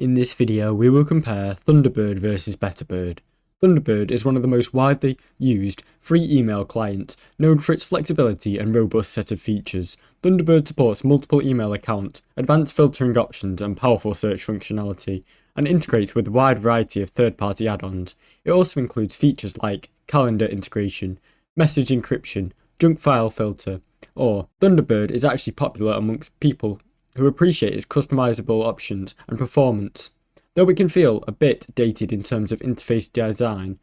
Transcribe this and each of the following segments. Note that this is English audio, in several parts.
In this video, we will compare Thunderbird versus Betterbird. Thunderbird is one of the most widely used free email clients, known for its flexibility and robust set of features. Thunderbird supports multiple email accounts, advanced filtering options and powerful search functionality, and integrates with a wide variety of third-party add-ons. It also includes features like calendar integration, message encryption, junk file filter, or Thunderbird is actually popular amongst people who appreciate its customizable options and performance. Though it can feel a bit dated in terms of interface design,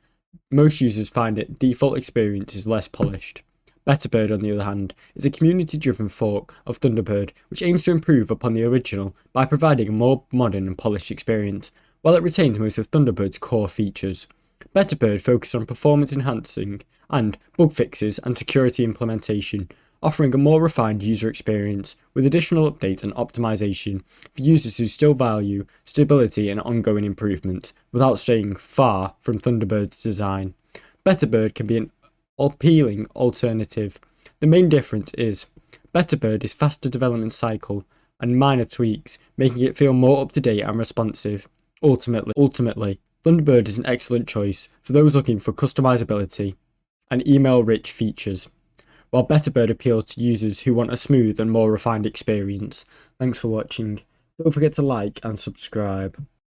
most users find its default experience is less polished. Betterbird, on the other hand, is a community-driven fork of Thunderbird which aims to improve upon the original by providing a more modern and polished experience, while it retains most of Thunderbird's core features. Betterbird focuses on performance enhancing and bug fixes and security implementation, offering a more refined user experience with additional updates and optimization for users who still value stability and ongoing improvement without straying far from Thunderbird's design. Betterbird can be an appealing alternative. The main difference is Betterbird is faster development cycle and minor tweaks, making it feel more up to date and responsive. Ultimately, Thunderbird is an excellent choice for those looking for customizability and email-rich features, while Betterbird appeals to users who want a smooth and more refined experience. Thanks for watching. Don't forget to like and subscribe.